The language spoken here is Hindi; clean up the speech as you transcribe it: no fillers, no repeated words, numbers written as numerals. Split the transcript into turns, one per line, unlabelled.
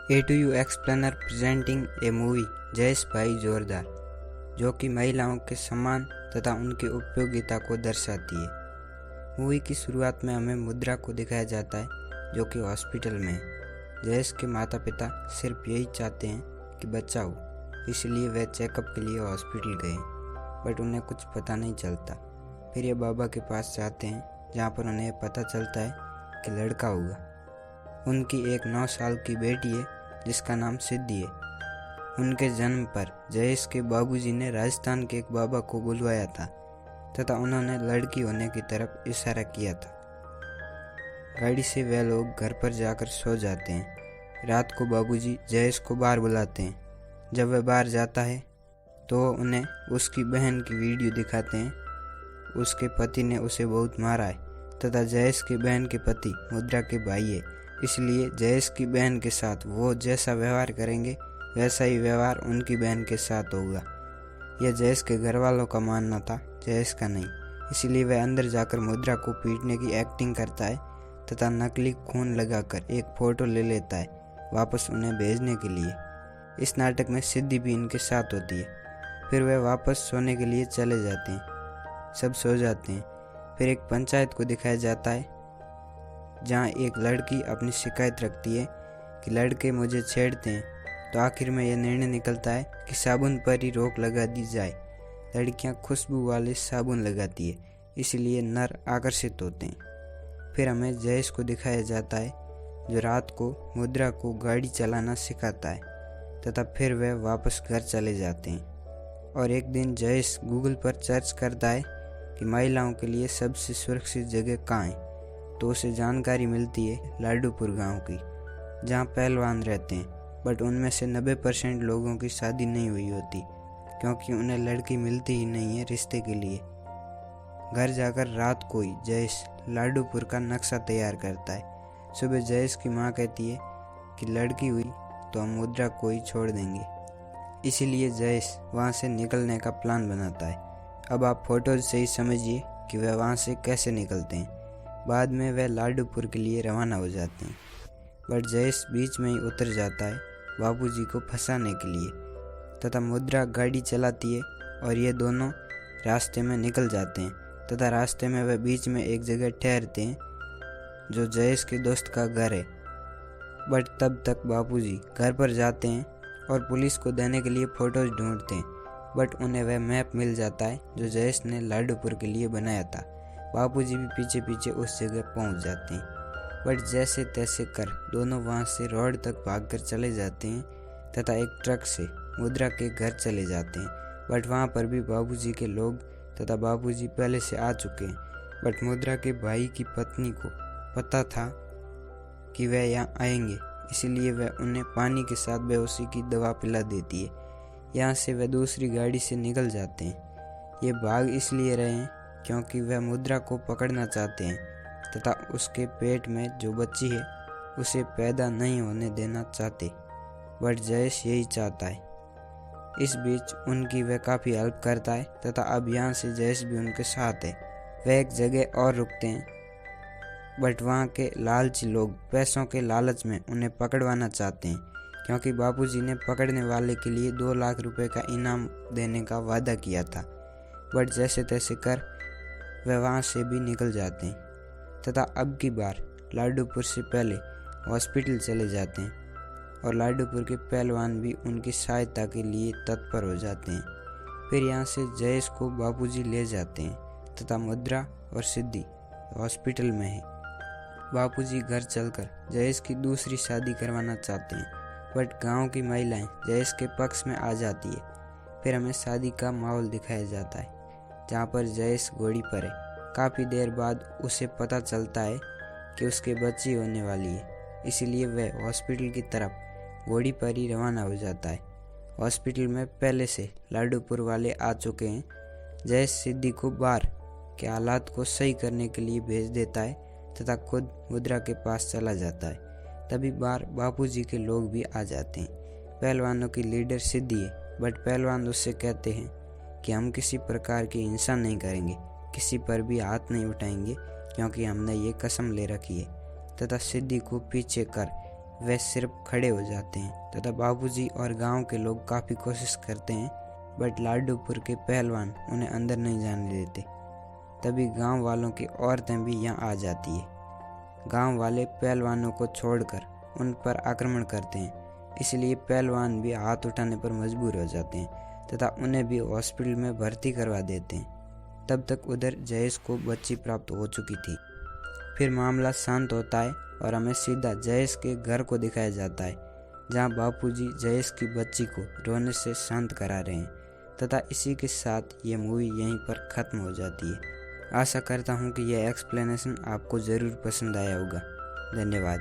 A to you explainer presenting a movie Jayesh bhai Jordaar, जो कि महिलाओं के सम्मान तथा उनकी उपयोगिता को दर्शाती है। मूवी की शुरुआत में हमें मुद्रा को दिखाया जाता है, जो कि हॉस्पिटल में है। जयेश के माता पिता सिर्फ यही चाहते हैं कि बच्चा हो, इसलिए वे चेकअप के लिए हॉस्पिटल गए, बट उन्हें कुछ पता नहीं चलता। फिर ये बाबा के पास जाते हैं, जहाँ पर उन्हें पता चलता है कि लड़का होगा। उनकी एक 9 साल की बेटी है जिसका नाम सिद्धि है। उनके जन्म पर जयेश के बाबूजी ने राजस्थान के एक बाबा को बुलवाया था तथा उन्होंने लड़की होने की तरफ इशारा किया था। गाड़ी से वे लोग घर पर जाकर सो जाते हैं। रात को बाबूजी जयेश को बाहर बुलाते हैं। जब वह बाहर जाता है तो उन्हें उसकी बहन की वीडियो दिखाते हैं। उसके पति ने उसे बहुत मारा है तथा जयेश की बहन के पति मुद्रा के भाई है, इसलिए जयेश की बहन के साथ वो जैसा व्यवहार करेंगे वैसा ही व्यवहार उनकी बहन के साथ होगा। यह जयेश के घर वालों का मानना था, जयेश का नहीं। इसलिए वह अंदर जाकर मुद्रा को पीटने की एक्टिंग करता है तथा नकली खून लगाकर एक फ़ोटो ले लेता है वापस उन्हें भेजने के लिए। इस नाटक में सिद्धि भी इनके साथ होती है। फिर वह वापस सोने के लिए चले जाते हैं। सब सो जाते हैं। फिर एक पंचायत को दिखाया जाता है, जहाँ एक लड़की अपनी शिकायत रखती है कि लड़के मुझे छेड़ते हैं। तो आखिर में यह निर्णय निकलता है कि साबुन पर ही रोक लगा दी जाए। लड़कियाँ खुशबू वाले साबुन लगाती है, इसलिए नर आकर्षित होते हैं। फिर हमें जयेश को दिखाया जाता है, जो रात को मुद्रा को गाड़ी चलाना सिखाता है तथा फिर वह वापस घर चले जाते हैं। और एक दिन जयेश गूगल पर सर्च करता है कि महिलाओं के लिए सबसे सुरक्षित जगह कहाँ है, तो उसे जानकारी मिलती है लाडूपुर गांव की, जहां पहलवान रहते हैं। बट उनमें से 90% लोगों की शादी नहीं हुई होती, क्योंकि उन्हें लड़की मिलती ही नहीं है रिश्ते के लिए। घर जाकर रात को ही जयेश लाडूपुर का नक्शा तैयार करता है। सुबह जयेश की माँ कहती है कि लड़की हुई तो हम मुद्रा को ही छोड़ देंगे। इसीलिए जयेश वहाँ से निकलने का प्लान बनाता है। अब आप फोटोज से ही समझिए कि वह वहाँ से कैसे निकलते हैं। बाद में वह लाडूपुर के लिए रवाना हो जाते हैं, बट जयेश बीच में ही उतर जाता है बाबूजी को फंसाने के लिए तथा मुद्रा गाड़ी चलाती है और ये दोनों रास्ते में निकल जाते हैं तथा रास्ते में वह बीच में एक जगह ठहरते हैं, जो जयेश के दोस्त का घर है। बट तब तक बाबूजी घर पर जाते हैं और पुलिस को देने के लिए फ़ोटोज़ ढूंढते हैं, बट उन्हें वह मैप मिल जाता है जो जयेश ने लाडूपुर के लिए बनाया था। बाबूजी भी पीछे पीछे उस जगह पहुंच जाते हैं, बट जैसे तैसे कर दोनों वहां से रोड तक भागकर चले जाते हैं तथा एक ट्रक से मुद्रा के घर चले जाते हैं। बट वहां पर भी बाबूजी के लोग तथा बाबूजी पहले से आ चुके हैं। बट मुद्रा के भाई की पत्नी को पता था कि वह यहाँ आएंगे, इसलिए वह उन्हें पानी के साथ बेहोशी की दवा पिला देती है। यहाँ से वह दूसरी गाड़ी से निकल जाते हैं। ये भाग इसलिए रहे हैं क्योंकि वह मुद्रा को पकड़ना चाहते हैं तथा उसके पेट में जो बच्ची है उसे पैदा नहीं होने देना चाहते, बट जयेश यही चाहता है। इस बीच उनकी वह काफ़ी हेल्प करता है तथा अब यहाँ से जयेश भी उनके साथ है। वह एक जगह और रुकते हैं, बट वहाँ के लालची लोग पैसों के लालच में उन्हें पकड़वाना चाहते हैं, क्योंकि बाबूजी ने पकड़ने वाले के लिए 2 लाख रुपए का इनाम देने का वादा किया था। बट जैसे तैसे कर वह वहाँ से भी निकल जाते हैं तथा अब की बार लाडूपुर से पहले हॉस्पिटल चले जाते हैं और लाडूपुर के पहलवान भी उनकी सहायता के लिए तत्पर हो जाते हैं। फिर यहाँ से जयेश को बाबूजी ले जाते हैं तथा मुद्रा और सिद्धि हॉस्पिटल में है। बाबूजी घर चलकर जयेश की दूसरी शादी करवाना चाहते हैं, बट गांव की महिलाएं जयेश के पक्ष में आ जाती है। फिर हमें शादी का माहौल दिखाया जाता है, जहां पर जयेश घोड़ी पर है। काफ़ी देर बाद उसे पता चलता है कि उसके बच्ची होने वाली है, इसलिए वह हॉस्पिटल की तरफ घोड़ी पर ही रवाना हो जाता है। हॉस्पिटल में पहले से लाडूपुर वाले आ चुके हैं। जयेश सिद्धि को बाहर के हालात को सही करने के लिए भेज देता है तथा खुद मुद्रा के पास चला जाता है। तभी बाहर बाबूजी के लोग भी आ जाते हैं। पहलवानों की लीडर सिद्धि है, बट पहलवान उससे कहते हैं कि हम किसी प्रकार की हिंसा नहीं करेंगे, किसी पर भी हाथ नहीं उठाएंगे, क्योंकि हमने ये कसम ले रखी है। तथा सिद्धि को पीछे कर वे सिर्फ खड़े हो जाते हैं तथा बाबूजी और गांव के लोग काफ़ी कोशिश करते हैं, बट लाडूपुर के पहलवान उन्हें अंदर नहीं जाने देते। तभी गांव वालों की औरतें भी यहाँ आ जाती है। गांव वाले पहलवानों को छोड़कर उन पर आक्रमण करते हैं, इसलिए पहलवान भी हाथ उठाने पर मजबूर हो जाते हैं तथा उन्हें भी हॉस्पिटल में भर्ती करवा देते हैं। तब तक उधर जयेश को बच्ची प्राप्त हो चुकी थी। फिर मामला शांत होता है और हमें सीधा जयेश के घर को दिखाया जाता है, जहां बापूजी जयेश की बच्ची को रोने से शांत करा रहे हैं तथा इसी के साथ ये मूवी यहीं पर ख़त्म हो जाती है। आशा करता हूँ कि यह एक्सप्लेनेशन आपको ज़रूर पसंद आया होगा। धन्यवाद।